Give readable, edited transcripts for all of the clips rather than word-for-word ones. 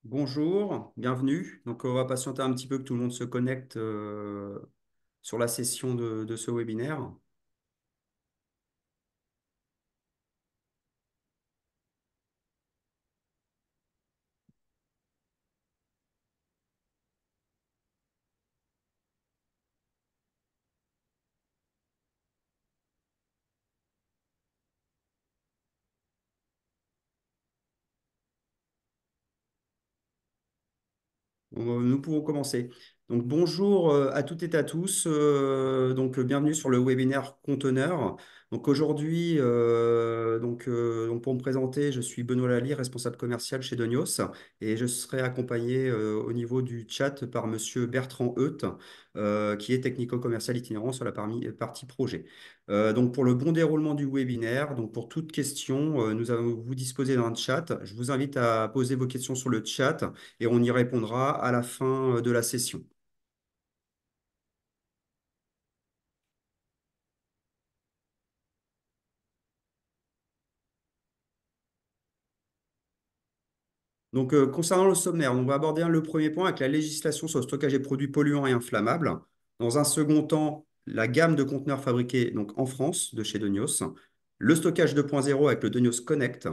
Bonjour, bienvenue. Donc, on va patienter un petit peu que tout le monde se connecte sur la session de ce webinaire. Nous pouvons commencer. Donc, bonjour à toutes et à tous. Bienvenue sur le webinaire Conteneur. Donc, aujourd'hui, pour me présenter, je suis Benoît Lally, responsable commercial chez Donios, et je serai accompagné au niveau du chat par Monsieur Bertrand Heut, qui est technico-commercial itinérant sur la partie projet. Donc, pour le bon déroulement du webinaire, donc pour toute question, nous allons vous disposer d'un chat. Je vous invite à poser vos questions sur le chat et on y répondra à la fin de la session. Donc, concernant le sommaire, on va aborder le premier point avec la législation sur le stockage des produits polluants et inflammables. Dans un second temps, la gamme de conteneurs fabriqués donc, en France de chez Donios, le stockage 2.0 avec le Donios Connect,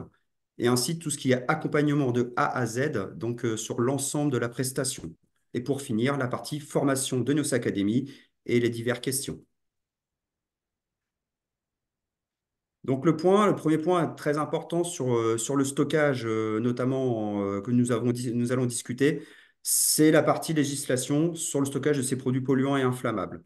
et ainsi tout ce qui est accompagnement de A à Z, donc sur l'ensemble de la prestation. Et pour finir, la partie formation Donios Academy et les diverses questions. Donc le premier point très important sur le stockage, notamment que nous allons discuter, c'est la partie législation sur le stockage de ces produits polluants et inflammables.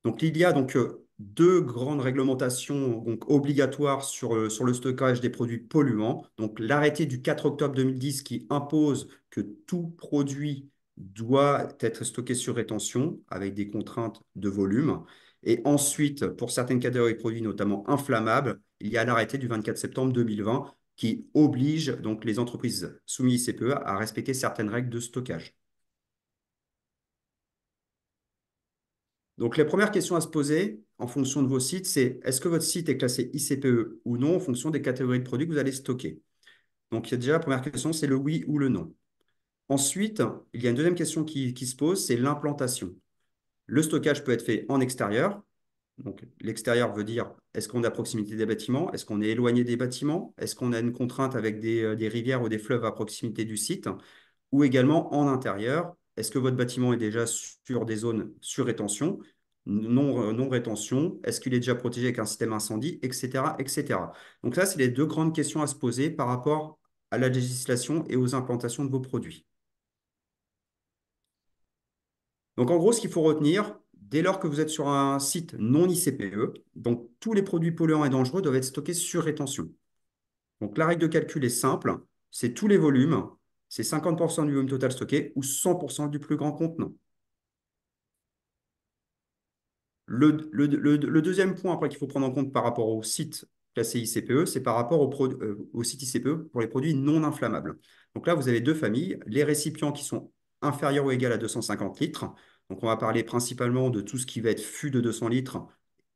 Donc il y a donc deux grandes réglementations donc, obligatoires sur le stockage des produits polluants. Donc l'arrêté du 4 octobre 2010 qui impose que tout produit doit être stocké sur rétention avec des contraintes de volume. Et ensuite, pour certaines catégories de produits, notamment inflammables, il y a l'arrêté du 24 septembre 2020 qui oblige donc les entreprises soumises ICPE à respecter certaines règles de stockage. Donc, les premières questions à se poser en fonction de vos sites, c'est est-ce que votre site est classé ICPE ou non en fonction des catégories de produits que vous allez stocker? Donc, il y a déjà la première question, c'est le oui ou le non. Ensuite, il y a une deuxième question qui se pose, c'est l'implantation. Le stockage peut être fait en extérieur. Donc, l'extérieur veut dire est-ce qu'on est à proximité des bâtiments? Est-ce qu'on est éloigné des bâtiments? Est-ce qu'on a une contrainte avec des rivières ou des fleuves à proximité du site? Ou également en intérieur, est-ce que votre bâtiment est déjà sur des zones sur rétention, non rétention, est-ce qu'il est déjà protégé avec un système incendie, etc., etc. Donc là, c'est les deux grandes questions à se poser par rapport à la législation et aux implantations de vos produits. Donc en gros, ce qu'il faut retenir, dès lors que vous êtes sur un site non ICPE, donc tous les produits polluants et dangereux doivent être stockés sur rétention. Donc la règle de calcul est simple, c'est tous les volumes, c'est 50% du volume total stocké ou 100% du plus grand contenant. Le deuxième point après qu'il faut prendre en compte par rapport au site classé ICPE, c'est par rapport au site ICPE pour les produits non inflammables. Donc là, vous avez deux familles, les récipients qui sont inférieurs ou égaux à 250 litres. Donc on va parler principalement de tout ce qui va être fût de 200 litres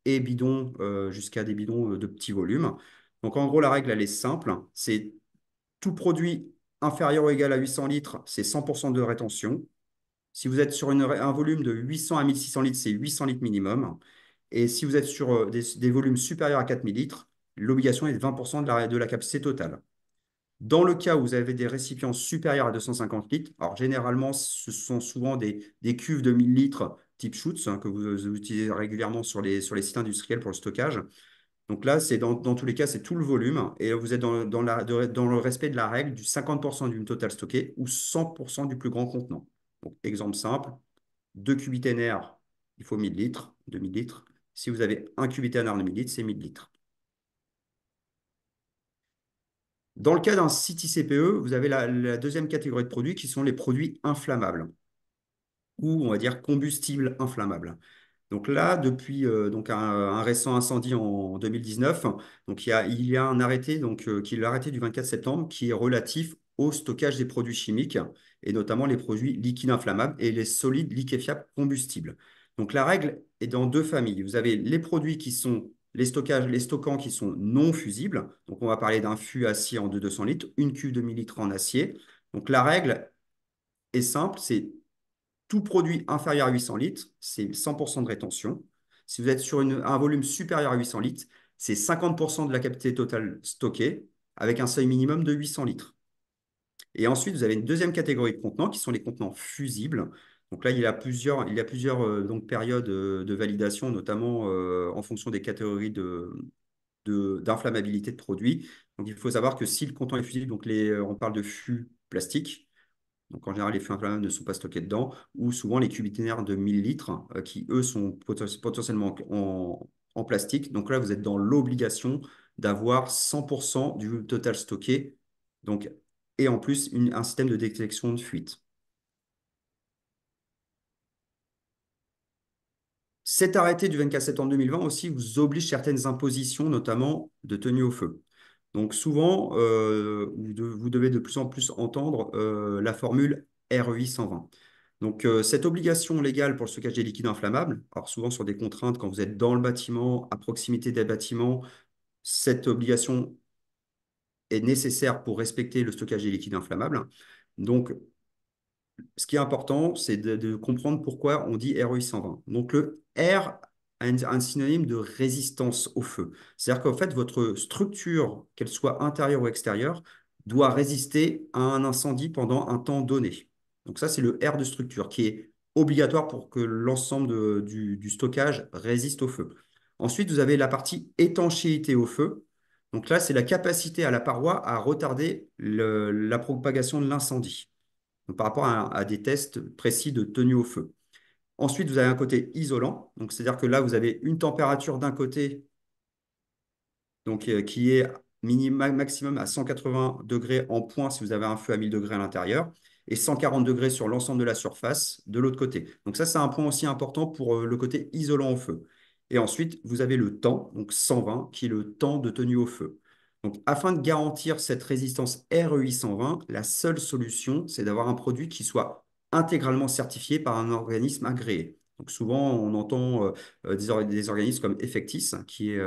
et bidons jusqu'à des bidons de petit volume. Donc en gros, la règle, elle est simple, c'est tout produit inférieur ou égal à 800 litres, c'est 100% de rétention. Si vous êtes sur un volume de 800 à 1600 litres, c'est 800 litres minimum. Et si vous êtes sur des volumes supérieurs à 4000 litres, l'obligation est de 20% de la capacité totale. Dans le cas où vous avez des récipients supérieurs à 250 litres, alors généralement, ce sont souvent des cuves de 1000 litres type Schutz, hein, que vous utilisez régulièrement sur les sites industriels pour le stockage. Donc là, dans tous les cas, c'est tout le volume et vous êtes dans le respect de la règle du 50% du total stocké ou 100% du plus grand contenant. Donc, exemple simple, 2 cubiténaires, il faut 1000 litres, 2000 litres. Si vous avez un cubiténaire de 1000 litres, c'est 1000 litres. Dans le cas d'un site ICPE, vous avez la deuxième catégorie de produits qui sont les produits inflammables ou on va dire combustibles inflammables. Donc là, depuis un récent incendie en 2019, donc il y a un arrêté qui est l'arrêté du 24 septembre qui est relatif au stockage des produits chimiques et notamment les produits liquides inflammables et les solides liquéfiables combustibles. Donc la règle est dans deux familles. Vous avez les produits qui sont les stockants qui sont non fusibles. Donc on va parler d'un fût acier en 200 litres, une cuve de 1000 litres en acier. Donc la règle est simple, c'est tout produit inférieur à 800 litres, c'est 100% de rétention. Si vous êtes sur un volume supérieur à 800 litres, c'est 50% de la capacité totale stockée avec un seuil minimum de 800 litres. Et ensuite, vous avez une deuxième catégorie de contenants qui sont les contenants fusibles. Donc là, il y a plusieurs donc, périodes de validation, notamment en fonction des catégories d'inflammabilité de produits. Donc il faut savoir que si le contenant est fusible, donc on parle de fûts plastiques, donc en général, les fûts inflammables ne sont pas stockés dedans, ou souvent les cubitaires de 1000 litres, qui eux sont potentiellement en plastique. Donc là, vous êtes dans l'obligation d'avoir 100% du total stocké, donc, et en plus un système de détection de fuite. Cet arrêté du 24 septembre 2020 aussi vous oblige certaines impositions, notamment de tenue au feu. Donc souvent, vous devez de plus en plus entendre la formule REI 120. Donc cette obligation légale pour le stockage des liquides inflammables, alors souvent sur des contraintes quand vous êtes dans le bâtiment, à proximité des bâtiments, cette obligation est nécessaire pour respecter le stockage des liquides inflammables. Donc ce qui est important, c'est de comprendre pourquoi on dit REI 120. Donc, le R a un synonyme de résistance au feu. C'est-à-dire qu'en fait, votre structure, qu'elle soit intérieure ou extérieure, doit résister à un incendie pendant un temps donné. Donc, ça, c'est le R de structure qui est obligatoire pour que l'ensemble du stockage résiste au feu. Ensuite, vous avez la partie étanchéité au feu. Donc là, c'est la capacité à la paroi à retarder la propagation de l'incendie, donc par rapport à des tests précis de tenue au feu. Ensuite, vous avez un côté isolant, donc c'est-à-dire que là, vous avez une température d'un côté donc, qui est minimum, maximum à 180 degrés en point si vous avez un feu à 1000 degrés à l'intérieur, et 140 degrés sur l'ensemble de la surface de l'autre côté. Donc ça, c'est un point aussi important pour le côté isolant au feu. Et ensuite, vous avez le temps, donc 120, qui est le temps de tenue au feu. Donc, afin de garantir cette résistance REI 120, la seule solution, c'est d'avoir un produit qui soit intégralement certifié par un organisme agréé. Donc souvent, on entend des organismes comme Effectis, qui est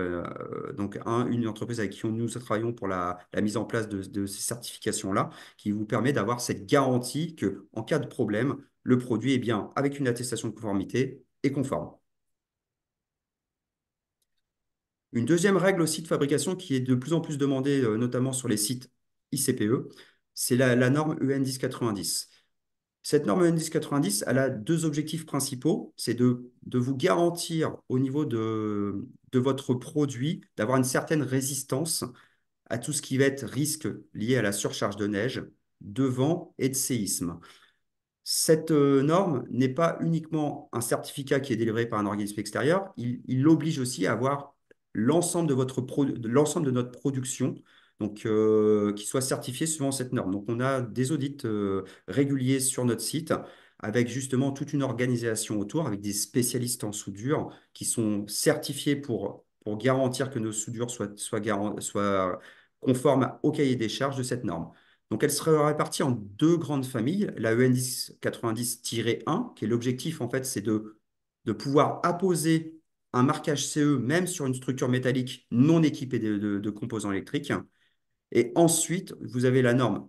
donc une entreprise avec qui nous travaillons pour la mise en place de ces certifications-là, qui vous permet d'avoir cette garantie que, en cas de problème, le produit est bien avec une attestation de conformité et conforme. Une deuxième règle aussi de fabrication qui est de plus en plus demandée, notamment sur les sites ICPE, c'est la norme EN 1090. Cette norme EN 1090, elle a deux objectifs principaux. C'est de vous garantir au niveau de votre produit d'avoir une certaine résistance à tout ce qui va être risque lié à la surcharge de neige, de vent et de séisme. Cette norme n'est pas uniquement un certificat qui est délivré par un organisme extérieur, il l'oblige aussi à avoir l'ensemble de l'ensemble de notre production, donc qui soit certifié suivant cette norme. Donc on a des audits réguliers sur notre site avec justement toute une organisation autour, avec des spécialistes en soudure qui sont certifiés pour garantir que nos soudures soient conformes au cahier des charges de cette norme. Donc, elle serait répartie en deux grandes familles. La EN 1090-1, qui est l'objectif, en fait, c'est de pouvoir apposer un marquage CE même sur une structure métallique non équipée de composants électriques. Et ensuite, vous avez la norme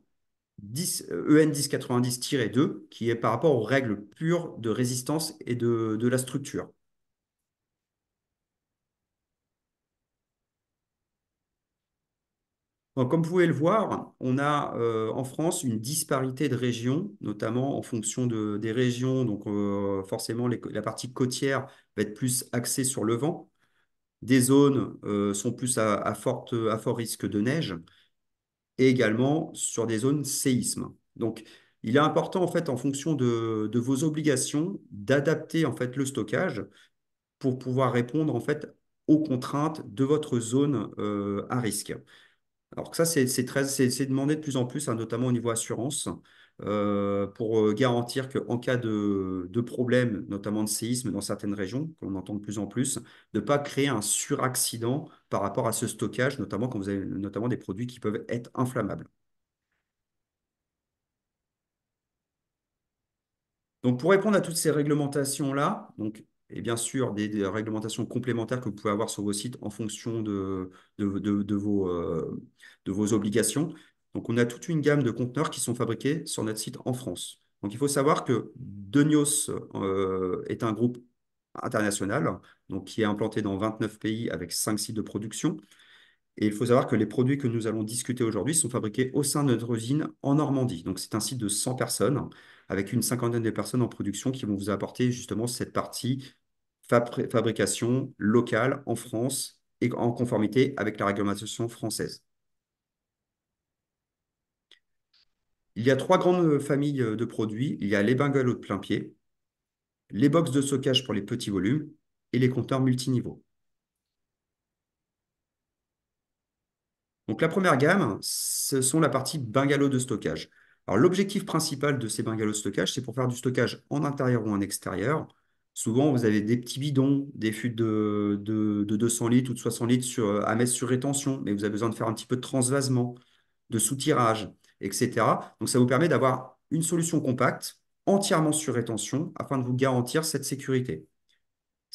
EN 1090-2, qui est par rapport aux règles pures de résistance et de la structure. Donc, comme vous pouvez le voir, on a en France une disparité de régions, notamment en fonction des régions. Donc, forcément, la partie côtière va être plus axée sur le vent. Des zones sont plus à fort risque de neige et également sur des zones séismes. Donc, il est important, en fait, en fonction de vos obligations, d'adapter en fait le stockage pour pouvoir répondre en fait aux contraintes de votre zone à risque. Alors que ça, c'est demandé de plus en plus, hein, notamment au niveau assurance, pour garantir qu'en cas de problème, notamment de séisme dans certaines régions, qu'on entend de plus en plus, de ne pas créer un suraccident par rapport à ce stockage, notamment quand vous avez notamment des produits qui peuvent être inflammables. Donc, pour répondre à toutes ces réglementations-là, donc, et bien sûr des réglementations complémentaires que vous pouvez avoir sur vos sites en fonction de vos obligations, Donc, on a toute une gamme de conteneurs qui sont fabriqués sur notre site en France. Donc, il faut savoir que Denios est un groupe international, donc qui est implanté dans 29 pays avec 5 sites de production. Et il faut savoir que les produits que nous allons discuter aujourd'hui sont fabriqués au sein de notre usine en Normandie. Donc, c'est un site de 100 personnes, avec une cinquantaine de personnes en production qui vont vous apporter justement cette partie fabrication locale en France et en conformité avec la réglementation française. Il y a trois grandes familles de produits. Il y a les bungalows de plein pied, les box de stockage pour les petits volumes et les compteurs multiniveaux. Donc la première gamme, ce sont la partie bungalow de stockage. Alors l'objectif principal de ces bungalows de stockage, c'est pour faire du stockage en intérieur ou en extérieur. Souvent, vous avez des petits bidons, des fûts de 200 litres ou de 60 litres à mettre sur rétention, mais vous avez besoin de faire un petit peu de transvasement, de soutirage, etc. Donc ça vous permet d'avoir une solution compacte, entièrement sur rétention, afin de vous garantir cette sécurité.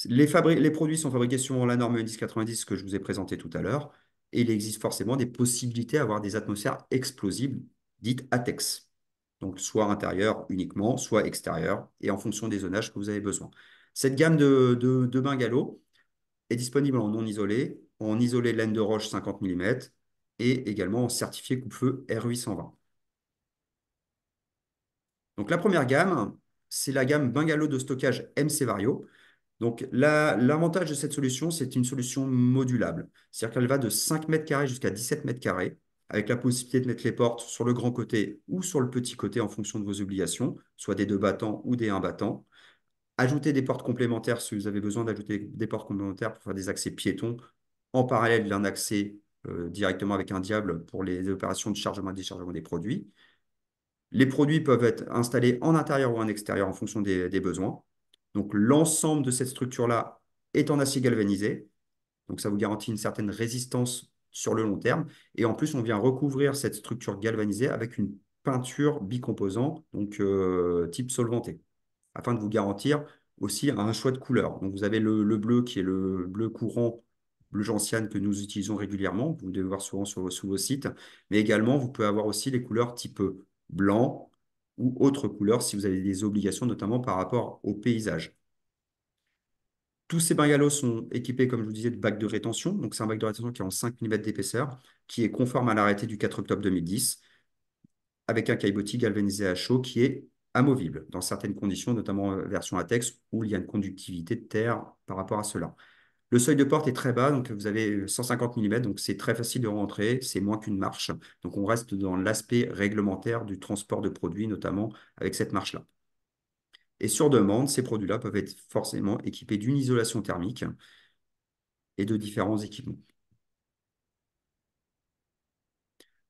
Les produits sont fabriqués suivant la norme EN 1090 que je vous ai présentée tout à l'heure, et il existe forcément des possibilités d'avoir des atmosphères explosibles, dites ATEX. Donc, soit intérieur uniquement, soit extérieur, et en fonction des zonages que vous avez besoin. Cette gamme de bungalows est disponible en non isolé, en isolé laine de roche 50 mm, et également en certifié coupe-feu R820. Donc, la première gamme, c'est la gamme bungalow de stockage MC Vario. Donc, l'avantage de cette solution, c'est une solution modulable. C'est-à-dire qu'elle va de 5 mètres carrés jusqu'à 17 mètres carrés, avec la possibilité de mettre les portes sur le grand côté ou sur le petit côté en fonction de vos obligations, soit des deux battants ou des un battant. Ajouter des portes complémentaires si vous avez besoin d'ajouter des portes complémentaires pour faire des accès piétons, en parallèle d'un accès directement avec un diable pour les opérations de chargement et déchargement des produits. Les produits peuvent être installés en intérieur ou en extérieur en fonction des besoins. Donc, l'ensemble de cette structure-là est en acier galvanisé. Donc, ça vous garantit une certaine résistance sur le long terme. Et en plus, on vient recouvrir cette structure galvanisée avec une peinture bicomposant, donc type solventé, afin de vous garantir aussi un choix de couleurs. Donc, vous avez le bleu qui est le bleu courant, bleu gentiane que nous utilisons régulièrement. Vous devez voir souvent sur vos sites. Mais également, vous pouvez avoir aussi les couleurs type blanc ou autres couleurs si vous avez des obligations, notamment par rapport au paysage. Tous ces bungalows sont équipés, comme je vous disais, de bacs de rétention. Donc, c'est un bac de rétention qui est en 5 mm d'épaisseur, qui est conforme à l'arrêté du 4 octobre 2010, avec un caillebotis galvanisé à chaud qui est amovible dans certaines conditions, notamment version ATEX, où il y a une conductivité de terre par rapport à cela. Le seuil de porte est très bas, donc vous avez 150 mm, donc c'est très facile de rentrer, c'est moins qu'une marche. Donc on reste dans l'aspect réglementaire du transport de produits, notamment avec cette marche-là. Et sur demande, ces produits-là peuvent être forcément équipés d'une isolation thermique et de différents équipements.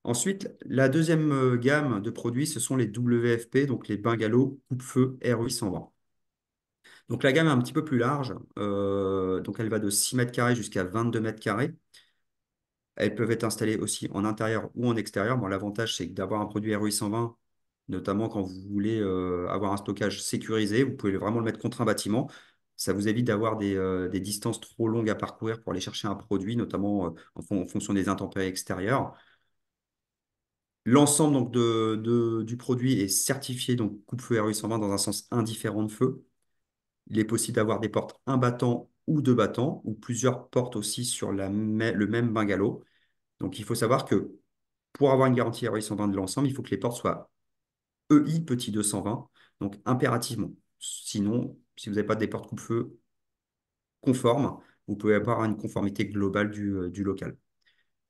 Ensuite, la deuxième gamme de produits, ce sont les WFP, donc les bungalows coupe-feu R820. Donc la gamme est un petit peu plus large, donc elle va de 6 mètres carrés jusqu'à 22 mètres carrés. Elles peuvent être installées aussi en intérieur ou en extérieur. Bon, l'avantage, c'est d'avoir un produit ROI 120, notamment quand vous voulez avoir un stockage sécurisé, vous pouvez vraiment le mettre contre un bâtiment. Ça vous évite d'avoir des distances trop longues à parcourir pour aller chercher un produit, notamment en fonction des intempéries extérieures. L'ensemble donc, du produit est certifié donc coupe-feu ROI 120 dans un sens indifférent de feu. Il est possible d'avoir des portes un battant ou deux battants, ou plusieurs portes aussi sur le même bungalow. Donc, il faut savoir que pour avoir une garantie ROI 120 de l'ensemble, il faut que les portes soient EI petit 220, donc impérativement. Sinon, si vous n'avez pas des portes coupe-feu conformes, vous pouvez avoir une conformité globale du local.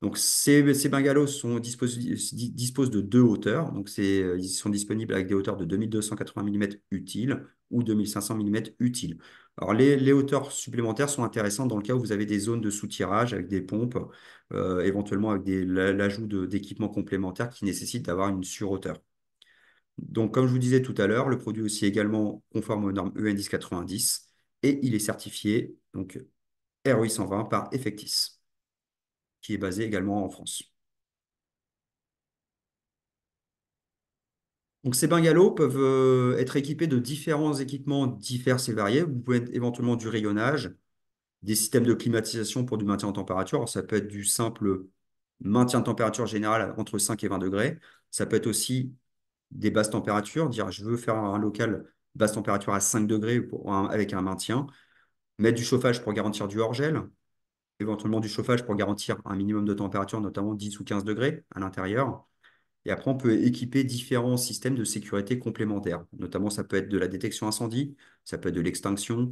Donc, ces bungalows disposent de deux hauteurs. Donc, ils sont disponibles avec des hauteurs de 2280 mm utiles ou 2500 mm utiles. Alors, les hauteurs supplémentaires sont intéressantes dans le cas où vous avez des zones de soutirage avec des pompes, éventuellement avec l'ajout d'équipements complémentaires qui nécessitent d'avoir une surhauteur. Donc, comme je vous disais tout à l'heure, le produit aussi est également conforme aux normes EN 1090 et il est certifié donc ROI 120 par Effectis, qui est basé également en France. Donc, ces bungalows peuvent être équipés de différents équipements divers et variés. Vous pouvez être éventuellement du rayonnage, des systèmes de climatisation pour du maintien en température. Alors, ça peut être du simple maintien de température générale entre 5 et 20 degrés. Ça peut être aussi des basses températures, dire je veux faire un local basse température à 5 degrés avec un maintien, mettre du chauffage pour garantir du hors-gel, éventuellement du chauffage pour garantir un minimum de température, notamment 10 ou 15 degrés à l'intérieur. Et après, on peut équiper différents systèmes de sécurité complémentaires. Notamment, ça peut être de la détection incendie, ça peut être de l'extinction,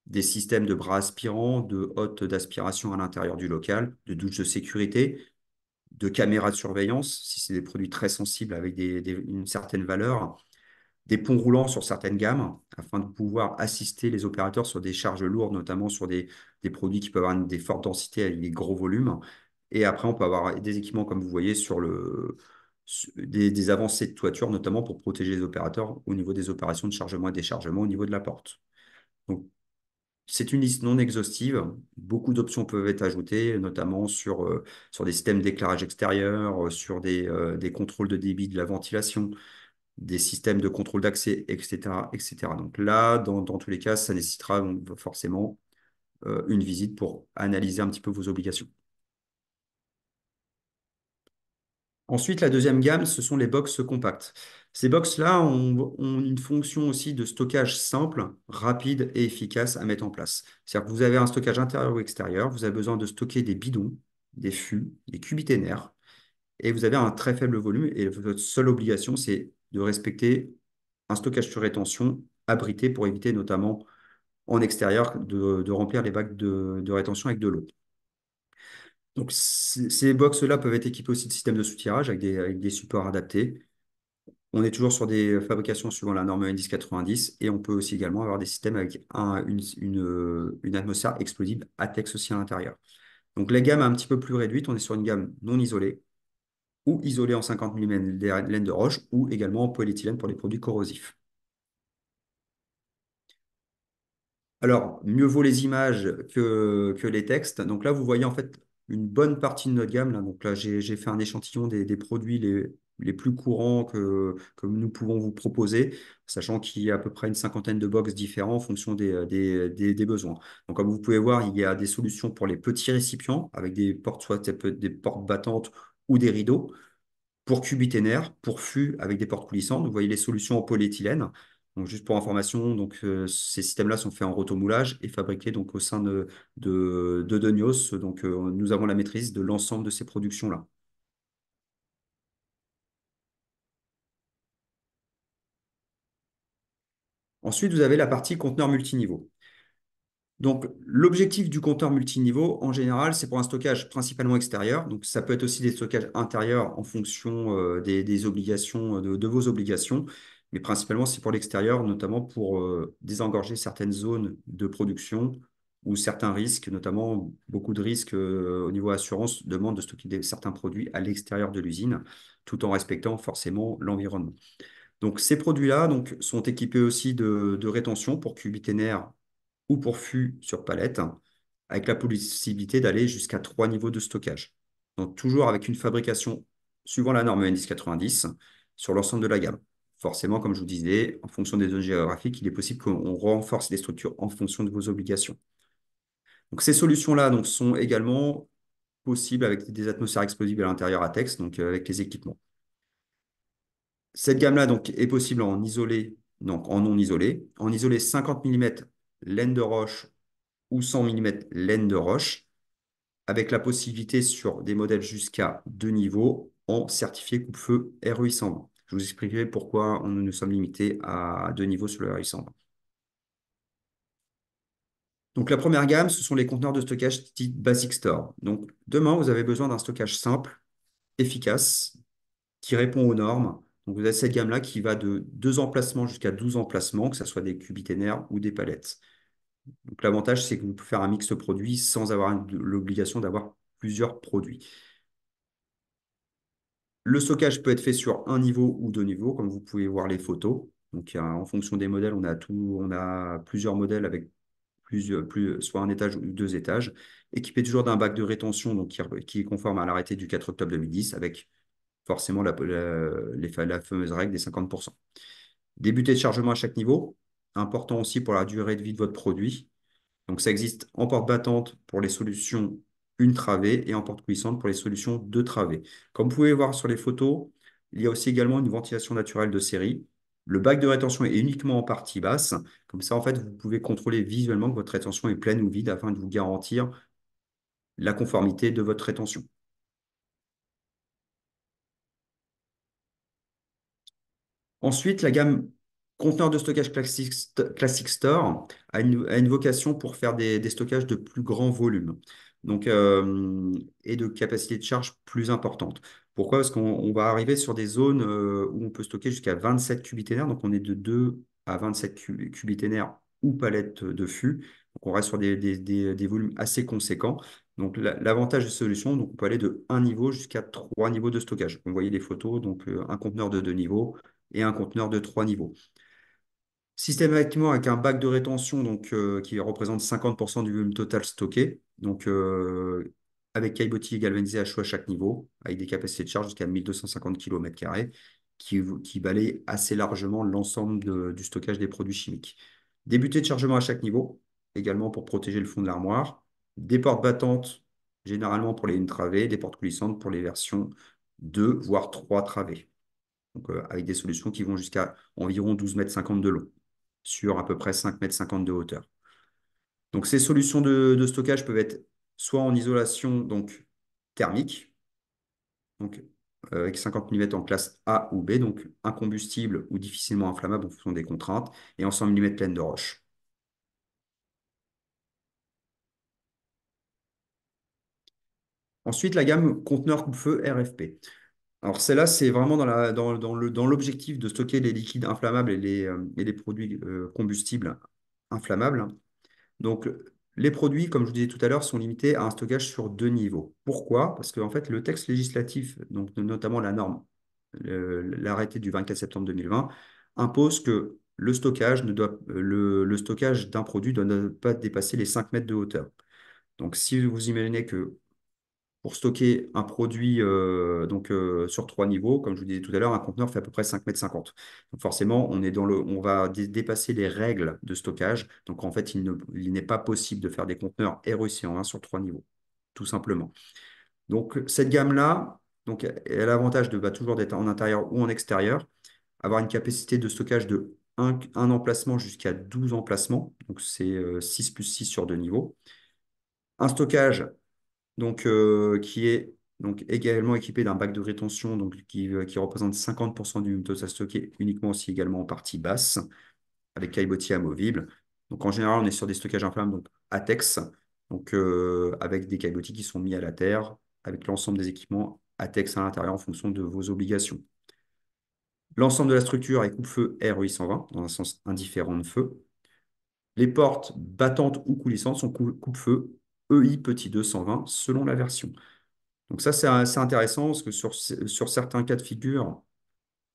des systèmes de bras aspirants, de hottes d'aspiration à l'intérieur du local, de douches de sécurité, de caméras de surveillance, si c'est des produits très sensibles avec une certaine valeur, des ponts roulants sur certaines gammes, afin de pouvoir assister les opérateurs sur des charges lourdes, notamment sur des produits qui peuvent avoir des fortes densités avec des gros volumes. Et après, on peut avoir des équipements, comme vous voyez, des avancées de toiture, notamment pour protéger les opérateurs au niveau des opérations de chargement et déchargement au niveau de la porte. Donc, c'est une liste non exhaustive. Beaucoup d'options peuvent être ajoutées, notamment sur des systèmes d'éclairage extérieur, sur des contrôles de débit de la ventilation, des systèmes de contrôle d'accès, etc., etc. Donc là, dans tous les cas, ça nécessitera donc forcément une visite pour analyser un petit peu vos obligations. Ensuite, la deuxième gamme, ce sont les box compacts. Ces box-là ont une fonction aussi de stockage simple, rapide et efficace à mettre en place. C'est-à-dire que vous avez un stockage intérieur ou extérieur, vous avez besoin de stocker des bidons, des fûts, des cubiténaires, et vous avez un très faible volume, et votre seule obligation, c'est de respecter un stockage sur rétention abrité pour éviter notamment en extérieur de remplir les bacs de rétention avec de l'eau. Donc, ces box-là peuvent être équipés aussi de systèmes de soutirage avec des supports adaptés. On est toujours sur des fabrications suivant la norme EN 1090 et on peut aussi également avoir des systèmes avec une atmosphère explosive ATEX aussi à l'intérieur. Donc, la gamme est un petit peu plus réduite. On est sur une gamme non isolée ou isolée en 50 mm laine de roche ou également en polyéthylène pour les produits corrosifs. Alors, mieux vaut les images que les textes. Donc là, vous voyez en fait une bonne partie de notre gamme. Là. Donc là, j'ai fait un échantillon des produits les plus courants que nous pouvons vous proposer, sachant qu'il y a à peu près une cinquantaine de box différents en fonction des besoins. Donc comme vous pouvez voir, il y a des solutions pour les petits récipients avec des portes, soit ça peut être des portes battantes ou des rideaux pour cubiténaire, pour fût avec des portes coulissantes. Vous voyez les solutions en polyéthylène. Donc, juste pour information, ces systèmes-là sont faits en rotomoulage et fabriqués donc, au sein de Denios. Donc, nous avons la maîtrise de l'ensemble de ces productions-là. Ensuite, vous avez la partie conteneur multiniveau. Donc, l'objectif du compteur multiniveau, en général, c'est pour un stockage principalement extérieur. Donc, ça peut être aussi des stockages intérieurs en fonction des obligations, de vos obligations. Mais principalement, c'est pour l'extérieur, notamment pour désengorger certaines zones de production ou certains risques, notamment beaucoup de risques au niveau assurance demandent de stocker certains produits à l'extérieur de l'usine, tout en respectant forcément l'environnement. Donc, ces produits-là sont équipés aussi de rétention pour cubiténaire ou pour fût sur palette, avec la possibilité d'aller jusqu'à 3 niveaux de stockage. Donc, toujours avec une fabrication suivant la norme EN 1090 sur l'ensemble de la gamme. Forcément, comme je vous disais, en fonction des zones géographiques, il est possible qu'on renforce les structures en fonction de vos obligations. Donc, ces solutions-là sont également possibles avec des atmosphères explosives à l'intérieur à texte, donc avec les équipements. Cette gamme-là est possible en isolé, donc en non isolé. En isolé 50 mm laine de roche ou 100 mm laine de roche, avec la possibilité sur des modèles jusqu'à 2 niveaux en certifié coupe-feu RE 120. Je vous expliquerai pourquoi nous sommes limités à 2 niveaux sur le RE 120. Donc la première gamme, ce sont les conteneurs de stockage type Basic Store. Donc demain, vous avez besoin d'un stockage simple, efficace, qui répond aux normes. Donc, vous avez cette gamme-là qui va de 2 emplacements jusqu'à 12 emplacements, que ce soit des cubiténaires ou des palettes. Donc, l'avantage, c'est que vous pouvez faire un mix de produits sans avoir l'obligation d'avoir plusieurs produits. Le stockage peut être fait sur 1 niveau ou 2 niveaux, comme vous pouvez voir les photos. Donc, en fonction des modèles, on a plusieurs modèles avec soit un étage ou 2 étages, équipés toujours d'un bac de rétention donc, qui est conforme à l'arrêté du 4 octobre 2010, avec forcément la fameuse règle des 50%. Débuter de chargement à chaque niveau, important aussi pour la durée de vie de votre produit. Donc ça existe en porte battante pour les solutions une travée et en porte coulissante pour les solutions de travée. Comme vous pouvez voir sur les photos, il y a aussi également une ventilation naturelle de série. Le bac de rétention est uniquement en partie basse. Comme ça, en fait, vous pouvez contrôler visuellement que votre rétention est pleine ou vide afin de vous garantir la conformité de votre rétention. Ensuite, la gamme conteneurs de stockage Classic Store a une vocation pour faire des stockages de plus grand volume donc, et de capacité de charge plus importante. Pourquoi? Parce qu'on va arriver sur des zones où on peut stocker jusqu'à 27 cubiténaires. Donc, on est de 2 à 27 cubiténaires ou palettes de fûts. Donc, on reste sur des volumes assez conséquents. Donc, l'avantage de cette solution, donc, on peut aller de un niveau jusqu'à 3 niveaux de stockage. Vous voyez les photos, donc un conteneur de 2 niveaux et un conteneur de 3 niveaux. Systématiquement avec un bac de rétention donc, qui représente 50% du volume total stocké, donc avec caillebotis galvanisés à chaud à chaque niveau, avec des capacités de charge jusqu'à 1250 km², qui balayent assez largement l'ensemble du stockage des produits chimiques. Des butées de chargement à chaque niveau, également pour protéger le fond de l'armoire. Des portes battantes, généralement pour les une travées, des portes coulissantes pour les versions 2, voire 3 travées. Donc, avec des solutions qui vont jusqu'à environ 12,50 m de long, sur à peu près 5,50 m de hauteur. Donc, ces solutions de stockage peuvent être soit en isolation donc, thermique, donc, avec 50 mm en classe A ou B, donc incombustible ou difficilement inflammable en fonction des contraintes, et en 100 mm pleine de roche. Ensuite, la gamme conteneur coupe-feu RFP. Alors, celle-là, c'est vraiment dans l'objectif de stocker les liquides inflammables et les produits combustibles inflammables. Donc, les produits, comme je vous disais tout à l'heure, sont limités à un stockage sur 2 niveaux. Pourquoi? Parce que en fait, le texte législatif, donc notamment la norme, l'arrêté du 24 septembre 2020, impose que le stockage d'un produit ne doit pas dépasser les 5 mètres de hauteur. Donc, si vous imaginez que pour stocker un produit donc, sur 3 niveaux, comme je vous disais tout à l'heure, un conteneur fait à peu près 5,50 m. Donc forcément, on va dépasser les règles de stockage. Donc en fait, il n'est pas possible de faire des conteneurs REC en 1 sur 3 niveaux, tout simplement. Donc cette gamme-là, donc, elle a l'avantage de toujours d'être en intérieur ou en extérieur, avoir une capacité de stockage de un emplacement jusqu'à 12 emplacements. Donc c'est 6 plus 6 sur 2 niveaux. Un stockage donc, qui est donc également équipé d'un bac de rétention donc, qui représente 50% du total stocké, uniquement aussi également en partie basse, avec caillebotis amovible. Donc en général, on est sur des stockages inflammables donc ATEX, donc, avec des caillebotis qui sont mis à la terre, avec l'ensemble des équipements ATEX à l'intérieur en fonction de vos obligations. L'ensemble de la structure est coupe-feu REI 120, dans un sens indifférent de feu. Les portes battantes ou coulissantes sont coupe-feu EI petit 2 120 selon la version. Donc ça, c'est assez intéressant parce que sur certains cas de figure,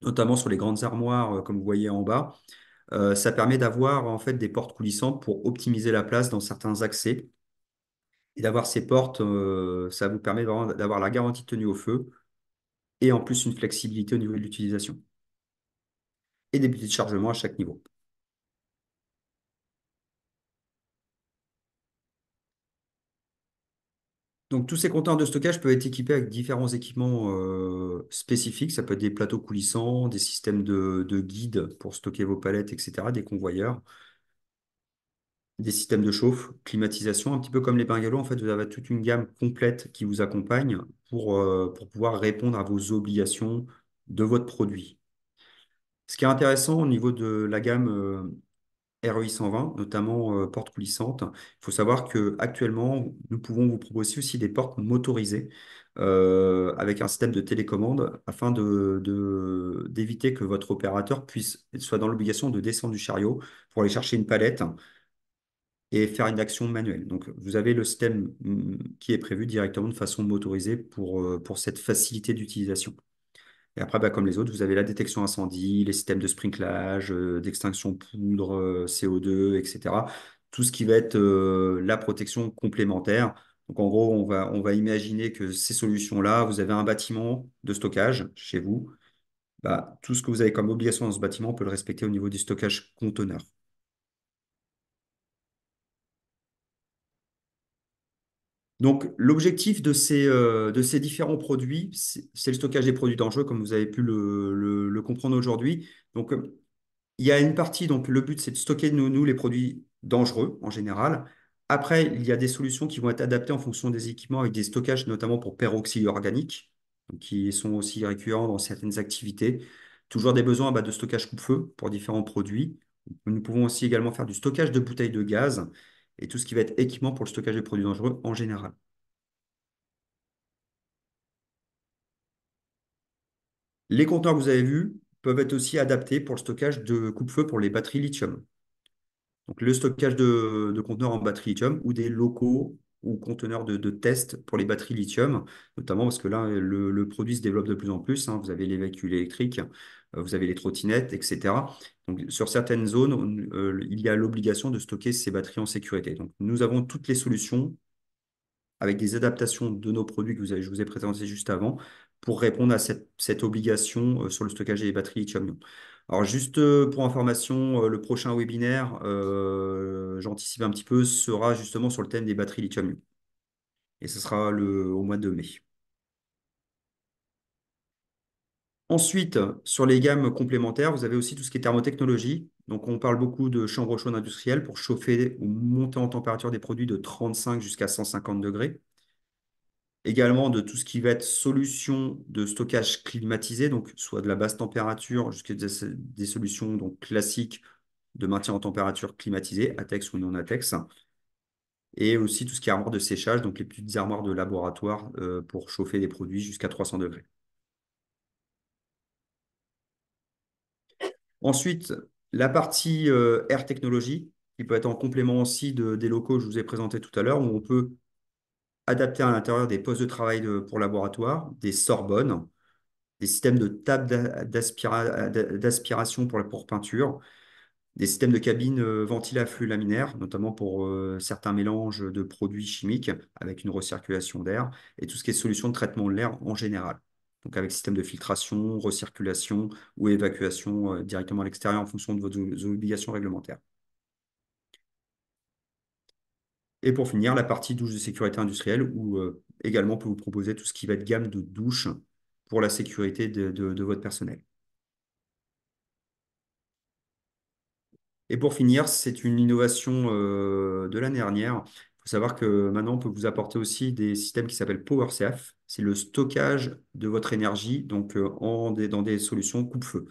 notamment sur les grandes armoires, comme vous voyez en bas, ça permet d'avoir en fait des portes coulissantes pour optimiser la place dans certains accès. Et d'avoir ces portes, ça vous permet vraiment d'avoir la garantie de tenue au feu et en plus une flexibilité au niveau de l'utilisation. Et des petits chargements à chaque niveau. Donc, tous ces conteneurs de stockage peuvent être équipés avec différents équipements spécifiques. Ça peut être des plateaux coulissants, des systèmes de guides pour stocker vos palettes, etc., des convoyeurs, des systèmes de chauffe, climatisation, un petit peu comme les bungalows. En fait, vous avez toute une gamme complète qui vous accompagne pour pouvoir répondre à vos obligations de votre produit. Ce qui est intéressant au niveau de la gamme REI 120, notamment portes coulissantes. Il faut savoir qu'actuellement, nous pouvons vous proposer aussi des portes motorisées avec un système de télécommande afin d'éviter que votre opérateur soit dans l'obligation de descendre du chariot pour aller chercher une palette et faire une action manuelle. Donc, vous avez le système qui est prévu directement de façon motorisée pour cette facilité d'utilisation. Et après, bah, comme les autres, vous avez la détection incendie, les systèmes de sprinklage, d'extinction poudre, CO2, etc. Tout ce qui va être la protection complémentaire. Donc en gros, on va imaginer que ces solutions-là, vous avez un bâtiment de stockage chez vous. Bah, tout ce que vous avez comme obligation dans ce bâtiment, on peut le respecter au niveau du stockage conteneur. Donc, l'objectif de ces différents produits, c'est le stockage des produits dangereux, comme vous avez pu le comprendre aujourd'hui. Donc, il y a une partie, donc le but, c'est de stocker nous, les produits dangereux en général. Après, il y a des solutions qui vont être adaptées en fonction des équipements avec des stockages, notamment pour peroxyde organique, donc qui sont aussi récurrents dans certaines activités. Toujours des besoins bah, de stockage coupe-feu pour différents produits. Nous pouvons aussi également faire du stockage de bouteilles de gaz et tout ce qui va être équipement pour le stockage des produits dangereux en général. Les conteneurs que vous avez vus peuvent être aussi adaptés pour le stockage de coupe-feu pour les batteries lithium. Donc, le stockage de conteneurs en batterie lithium ou des locaux ou conteneurs de test pour les batteries lithium, notamment parce que là, le produit se développe de plus en plus, hein. Vous avez les véhicules électriques, vous avez les trottinettes, etc. Donc, sur certaines zones, il y a l'obligation de stocker ces batteries en sécurité. Donc, nous avons toutes les solutions avec des adaptations de nos produits je vous ai présentés juste avant pour répondre à cette obligation sur le stockage des batteries lithium. Alors, juste pour information, le prochain webinaire, j'anticipe un petit peu, sera justement sur le thème des batteries lithium. Et ce sera au mois de mai. Ensuite, sur les gammes complémentaires, vous avez aussi tout ce qui est thermotechnologie. Donc, on parle beaucoup de chambres chaudes industrielles pour chauffer ou monter en température des produits de 35 jusqu'à 150 degrés. Également de tout ce qui va être solution de stockage climatisé, donc soit de la basse température jusqu'à des solutions donc, classiques de maintien en température climatisée, ATEX ou non ATEX, et aussi tout ce qui est armoire de séchage, donc les petites armoires de laboratoire pour chauffer des produits jusqu'à 300 degrés. Ensuite, la partie Air Technology, qui peut être en complément aussi des locaux que je vous ai présentés tout à l'heure, où on peut adapter à l'intérieur des postes de travail pour laboratoire, des Sorbonnes, des systèmes de table d'aspiration pour peinture, des systèmes de cabines ventilées à flux laminaire, notamment pour certains mélanges de produits chimiques avec une recirculation d'air, et tout ce qui est solution de traitement de l'air en général. Donc avec système de filtration, recirculation ou évacuation directement à l'extérieur en fonction de vos obligations réglementaires. Et pour finir, la partie douche de sécurité industrielle, où également on peut vous proposer tout ce qui va être gamme de douche pour la sécurité de votre personnel. Et pour finir, c'est une innovation de l'année dernière. Il faut savoir que maintenant, on peut vous apporter aussi des systèmes qui s'appellent PowerSafe. C'est le stockage de votre énergie donc, dans des solutions coupe-feu.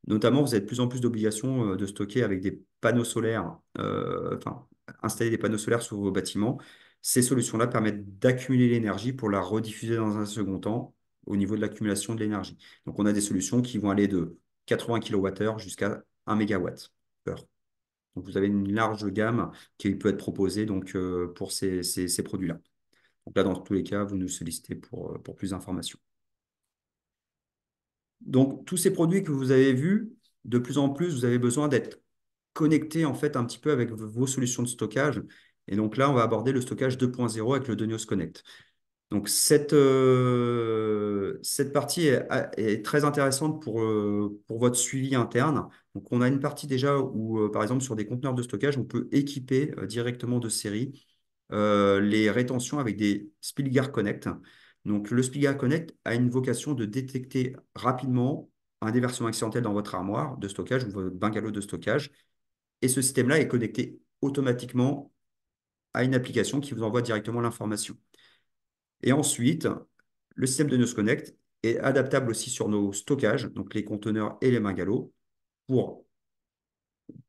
Notamment, vous avez de plus en plus d'obligations de stocker avec des panneaux solaires, enfin, installer des panneaux solaires sur vos bâtiments. Ces solutions-là permettent d'accumuler l'énergie pour la rediffuser dans un second temps au niveau de l'accumulation de l'énergie. Donc, on a des solutions qui vont aller de 80 kWh jusqu'à 1 MWh. Donc, vous avez une large gamme qui peut être proposée donc, pour ces produits-là. Donc là, dans tous les cas, vous nous sollicitez pour plus d'informations. Donc, tous ces produits que vous avez vus, de plus en plus, vous avez besoin d'être connecté en fait un petit peu avec vos solutions de stockage. Et donc là, on va aborder le stockage 2.0 avec le Denios Connect. Donc, cette partie est très intéressante pour votre suivi interne. Donc, on a une partie déjà où, par exemple, sur des conteneurs de stockage, on peut équiper directement de série les rétentions avec des Spillgar Connect. Donc, le Spillgar Connect a une vocation de détecter rapidement un déversement accidentel dans votre armoire de stockage ou votre bungalow de stockage. Et ce système-là est connecté automatiquement à une application qui vous envoie directement l'information. Et ensuite, le système de News Connect est adaptable aussi sur nos stockages, donc les conteneurs et les bungalows, pour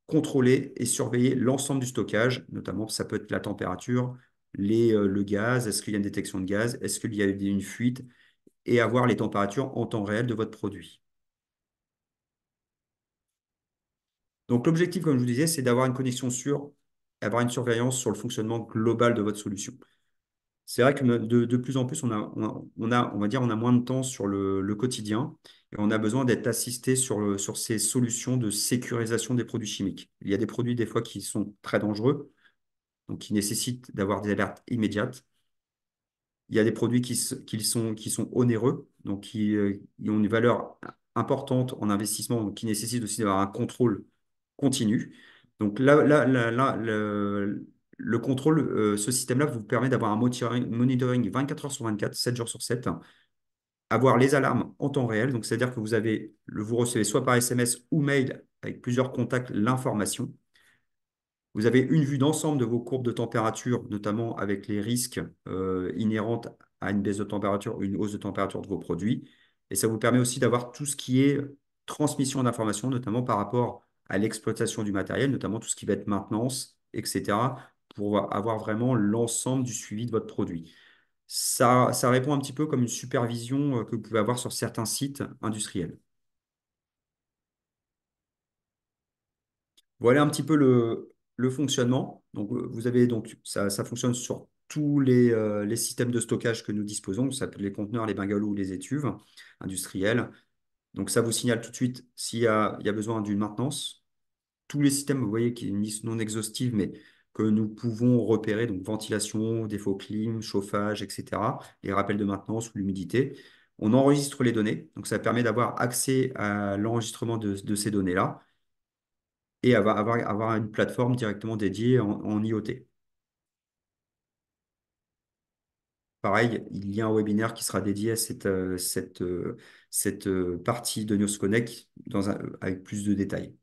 contrôler et surveiller l'ensemble du stockage, notamment ça peut être la température, le gaz, est-ce qu'il y a une détection de gaz, est-ce qu'il y a une fuite, et avoir les températures en temps réel de votre produit. Donc l'objectif, comme je vous disais, c'est d'avoir une connexion sûre, avoir une surveillance sur le fonctionnement global de votre solution. C'est vrai que de plus en plus, on va dire, on a moins de temps sur le quotidien et on a besoin d'être assisté sur ces solutions de sécurisation des produits chimiques. Il y a des produits, des fois, qui sont très dangereux, donc qui nécessitent d'avoir des alertes immédiates. Il y a des produits qui sont onéreux, donc qui ont une valeur importante en investissement, donc qui nécessitent aussi d'avoir un contrôle continu. Donc Le contrôle, ce système-là vous permet d'avoir un monitoring 24 heures sur 24, 7 jours sur 7, avoir les alarmes en temps réel. Donc, c'est-à-dire que vous recevez soit par SMS ou mail avec plusieurs contacts l'information. Vous avez une vue d'ensemble de vos courbes de température, notamment avec les risques inhérents à une baisse de température ou une hausse de température de vos produits. Et ça vous permet aussi d'avoir tout ce qui est transmission d'informations, notamment par rapport à l'exploitation du matériel, notamment tout ce qui va être maintenance, etc., pour avoir vraiment l'ensemble du suivi de votre produit. Ça répond un petit peu comme une supervision que vous pouvez avoir sur certains sites industriels. Voilà un petit peu le fonctionnement. Donc, vous avez donc ça fonctionne sur tous les systèmes de stockage que nous disposons. Ça peut être les conteneurs, les bungalows ou les étuves industrielles. Donc, ça vous signale tout de suite s'il y a besoin d'une maintenance. Tous les systèmes, vous voyez, qui est une liste non exhaustive, mais que nous pouvons repérer, donc ventilation, défaut clim, chauffage, etc., les rappels de maintenance ou l'humidité. On enregistre les données, donc ça permet d'avoir accès à l'enregistrement de ces données-là et avoir une plateforme directement dédiée en IoT. Pareil, il y a un webinaire qui sera dédié à cette partie de Neos Connect avec plus de détails.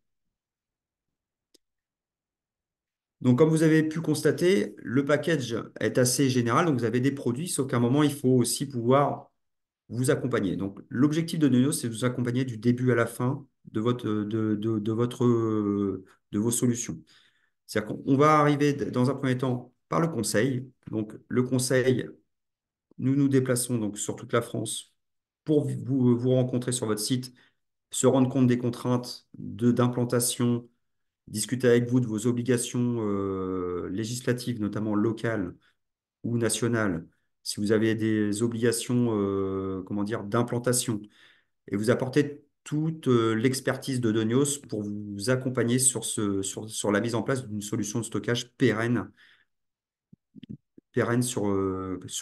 Donc, comme vous avez pu constater, le package est assez général. Donc, vous avez des produits, sauf qu'à un moment, il faut aussi pouvoir vous accompagner. Donc, l'objectif de Neos, c'est de vous accompagner du début à la fin de vos solutions. C'est-à-dire qu'on va arriver dans un premier temps par le conseil. Donc, le conseil, nous nous déplaçons donc sur toute la France pour vous rencontrer sur votre site, se rendre compte des contraintes d'implantation, discuter avec vous de vos obligations législatives, notamment locales ou nationales, si vous avez des obligations comment dire, d'implantation, et vous apporter toute l'expertise de Donios pour vous accompagner sur la mise en place d'une solution de stockage pérenne sur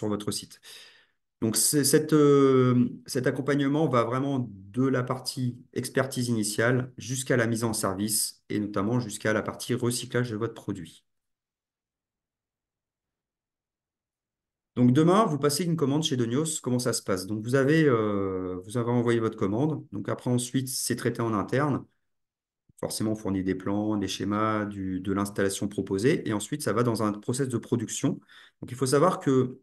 votre site. Donc, cet accompagnement va vraiment de la partie expertise initiale jusqu'à la mise en service et notamment jusqu'à la partie recyclage de votre produit. Donc, demain, vous passez une commande chez Donios. Comment ça se passe? Donc, vous avez envoyé votre commande. Donc, après, ensuite, c'est traité en interne. Forcément, on fournit des plans, des schémas, de l'installation proposée. Et ensuite, ça va dans un process de production. Donc, il faut savoir que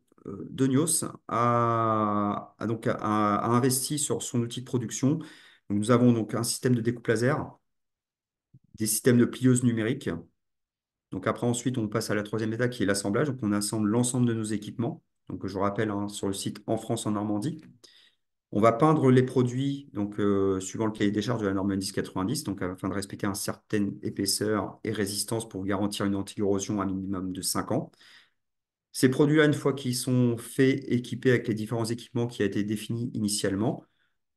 Donios a investi sur son outil de production. Donc, nous avons donc un système de découpe laser, des systèmes de plieuses numériques. Donc, après, ensuite, on passe à la troisième étape qui est l'assemblage. Donc, on assemble l'ensemble de nos équipements. Donc, je vous rappelle, hein, sur le site En France, en Normandie. On va peindre les produits donc, suivant le cahier des charges de la norme 1090, donc afin de respecter une certaine épaisseur et résistance pour garantir une anti-corrosion à un minimum de 5 ans. Ces produits-là, une fois qu'ils sont faits, équipés avec les différents équipements qui ont été définis initialement,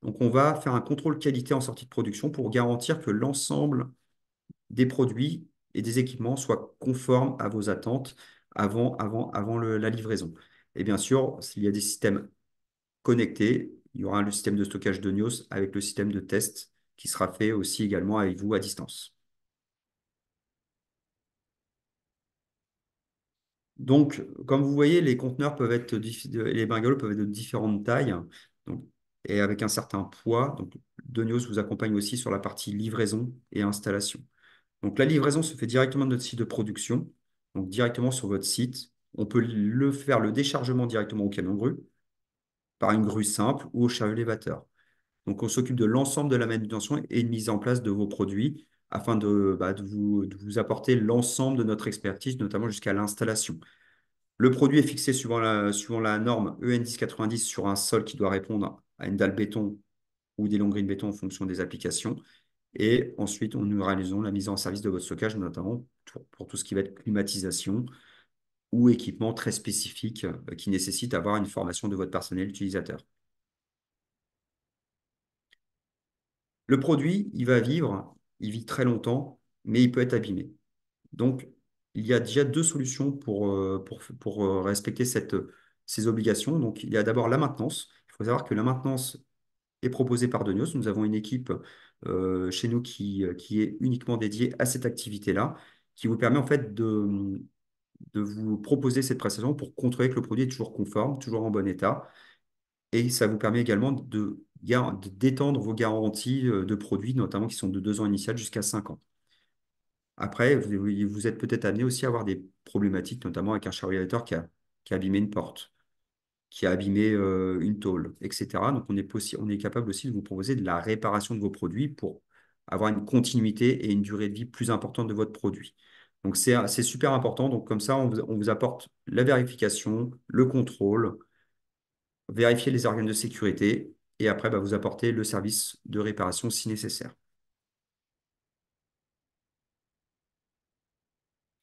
donc on va faire un contrôle qualité en sortie de production pour garantir que l'ensemble des produits et des équipements soient conformes à vos attentes avant la livraison. Et bien sûr, s'il y a des systèmes connecté. Il y aura le système de stockage de Nios avec le système de test qui sera fait aussi également avec vous à distance. Donc, comme vous voyez, les conteneurs peuvent être, les bungalows peuvent être de différentes tailles donc, et avec un certain poids. Donc, Donios vous accompagne aussi sur la partie livraison et installation. Donc, la livraison se fait directement de notre site de production, donc directement sur votre site. On peut faire le déchargement directement au camion grue par une grue simple ou au chariot élévateur. Donc, on s'occupe de l'ensemble de la manutention et de mise en place de vos produits afin de vous apporter l'ensemble de notre expertise, notamment jusqu'à l'installation. Le produit est fixé suivant la norme EN 1090 sur un sol qui doit répondre à une dalle béton ou des longueries de béton en fonction des applications. Et ensuite, nous réalisons la mise en service de votre stockage, notamment pour tout ce qui va être climatisation ou équipement très spécifique qui nécessite d'avoir une formation de votre personnel utilisateur. Le produit, il vit très longtemps, mais il peut être abîmé. Donc, il y a déjà deux solutions pour respecter ces obligations. Donc, il y a d'abord la maintenance. Il faut savoir que la maintenance est proposée par Denios. Nous avons une équipe chez nous qui est uniquement dédiée à cette activité-là, qui vous permet en fait de vous proposer cette prestation pour contrôler que le produit est toujours conforme, toujours en bon état. Et ça vous permet également de d'étendre vos garanties de produits, notamment qui sont de 2 ans initiales jusqu'à 5 ans. Après, vous êtes peut-être amené aussi à avoir des problématiques, notamment avec un chariot élévateur qui a abîmé une porte, qui a abîmé une tôle, etc. Donc, on est capable aussi de vous proposer de la réparation de vos produits pour avoir une continuité et une durée de vie plus importante de votre produit. Donc, c'est super important. Donc, comme ça, on vous apporte la vérification, le contrôle, vérifier les organes de sécurité et après, bah, vous apporter le service de réparation si nécessaire.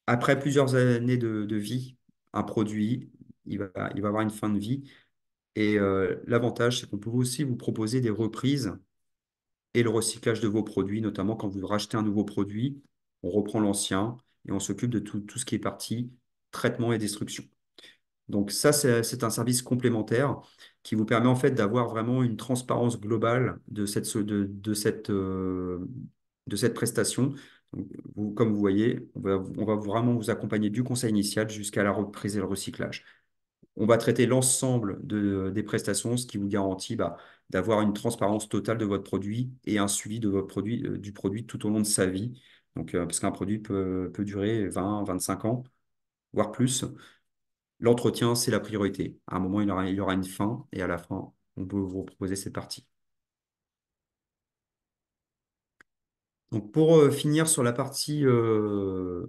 Après plusieurs années de vie, un produit, il va avoir une fin de vie. Et l'avantage, c'est qu'on peut aussi vous proposer des reprises et le recyclage de vos produits, notamment quand vous rachetez un nouveau produit, on reprend l'ancien et on s'occupe de tout ce qui est partie traitement et destruction. Donc ça, c'est un service complémentaire qui vous permet en fait d'avoir vraiment une transparence globale de cette prestation. Donc, comme vous voyez, on va vraiment vous accompagner du conseil initial jusqu'à la reprise et le recyclage. On va traiter l'ensemble des prestations, ce qui vous garantit bah, d'avoir une transparence totale de votre produit et un suivi de votre produit, du produit tout au long de sa vie. Donc, parce qu'un produit peut durer 20, 25 ans, voire plus. L'entretien, c'est la priorité. À un moment, il y aura une fin et à la fin, on peut vous proposer cette partie. Donc, pour finir sur la partie euh,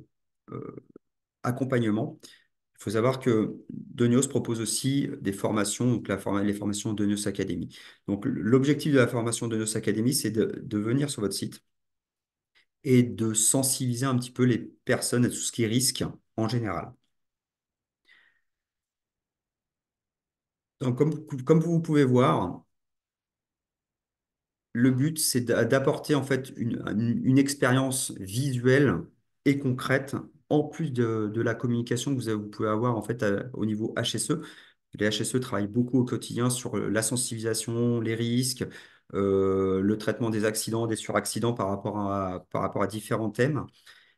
accompagnement, il faut savoir que Donios propose aussi des formations, donc les formations Donios Academy. Donc, l'objectif de la formation Donios Academy, c'est de venir sur votre site et de sensibiliser un petit peu les personnes à tout ce qui est risque en général. Donc, comme vous pouvez voir, le but, c'est d'apporter en fait une expérience visuelle et concrète, en plus de la communication que vous pouvez avoir en fait au niveau HSE. Les HSE travaillent beaucoup au quotidien sur la sensibilisation, les risques, le traitement des accidents, des suraccidents par rapport à différents thèmes.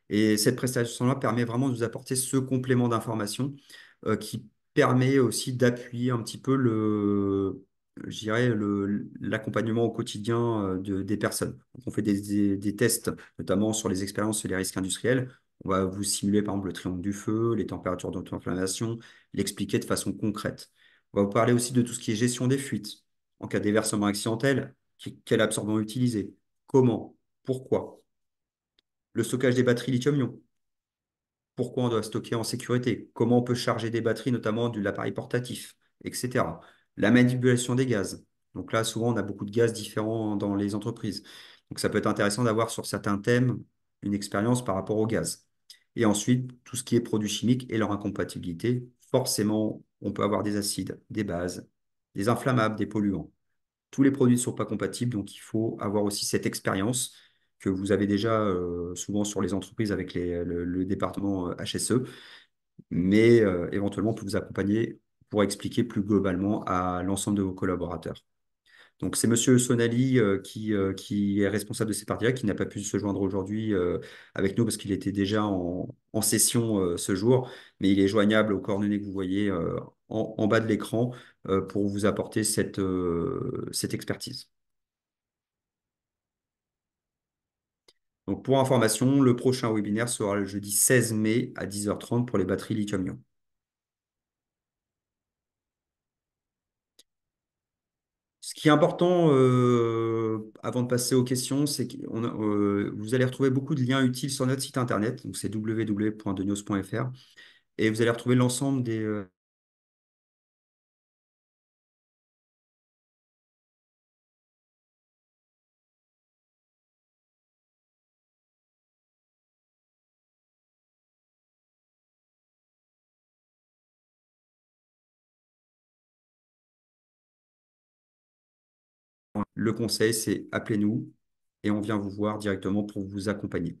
Et cette prestation-là permet vraiment de vous apporter ce complément d'information qui permet aussi d'appuyer un petit peu je dirais, l'accompagnement au quotidien des personnes. Donc, on fait des tests, notamment sur les expériences et les risques industriels. On va vous simuler par exemple le triangle du feu, les températures d'auto-inflammation, l'expliquer de façon concrète. On va vous parler aussi de tout ce qui est gestion des fuites. En cas de déversement accidentel, quel absorbant utiliser? Comment? Pourquoi? Le stockage des batteries lithium-ion. Pourquoi on doit stocker en sécurité, comment on peut charger des batteries, notamment de l'appareil portatif, etc. La manipulation des gaz. Donc là, souvent, on a beaucoup de gaz différents dans les entreprises. Donc ça peut être intéressant d'avoir sur certains thèmes une expérience par rapport au gaz. Et ensuite, tout ce qui est produits chimiques et leur incompatibilité. Forcément, on peut avoir des acides, des bases, des inflammables, des polluants. Tous les produits ne sont pas compatibles, donc il faut avoir aussi cette expérience que vous avez déjà souvent sur les entreprises avec le département HSE, mais éventuellement on peut vous accompagner pour expliquer plus globalement à l'ensemble de vos collaborateurs. Donc c'est Monsieur Sonali qui est responsable de ces parties-là, qui n'a pas pu se joindre aujourd'hui avec nous parce qu'il était déjà en session ce jour, mais il est joignable aux coordonnées que vous voyez en bas de l'écran pour vous apporter cette expertise. Donc pour information, le prochain webinaire sera le jeudi 16 mai à 10h30 pour les batteries lithium-ion. Ce qui est important avant de passer aux questions, c'est que vous allez retrouver beaucoup de liens utiles sur notre site internet, donc c'est www.denios.fr, et vous allez retrouver l'ensemble le conseil, c'est appelez-nous et on vient vous voir directement pour vous accompagner.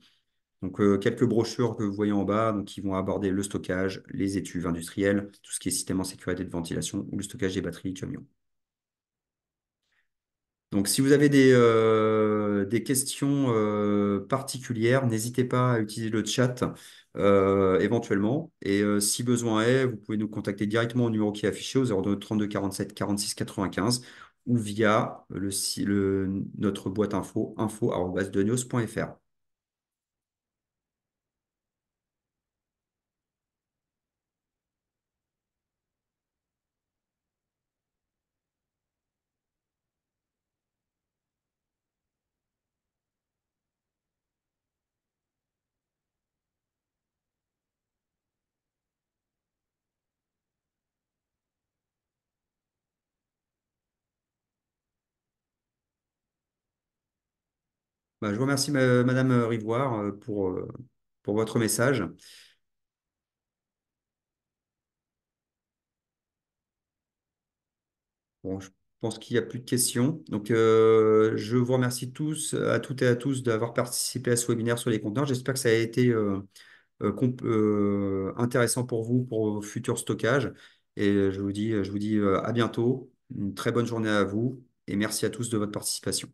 Donc quelques brochures que vous voyez en bas, donc qui vont aborder le stockage, les étuves industrielles, tout ce qui est système en sécurité de ventilation ou le stockage des batteries lithium-ion. Donc, si vous avez des questions particulières, n'hésitez pas à utiliser le chat éventuellement. Et si besoin est, vous pouvez nous contacter directement au numéro qui est affiché au 02 32 47 46 95 ou via notre boîte info@denios.fr. Bah, je vous remercie, Madame Rivoire, pour votre message. Bon, je pense qu'il n'y a plus de questions. Donc, je vous remercie tous, à toutes et à tous, d'avoir participé à ce webinaire sur les conteneurs. J'espère que ça a été intéressant pour vous, pour vos futurs stockages. Et je vous dis à bientôt. Une très bonne journée à vous et merci à tous de votre participation.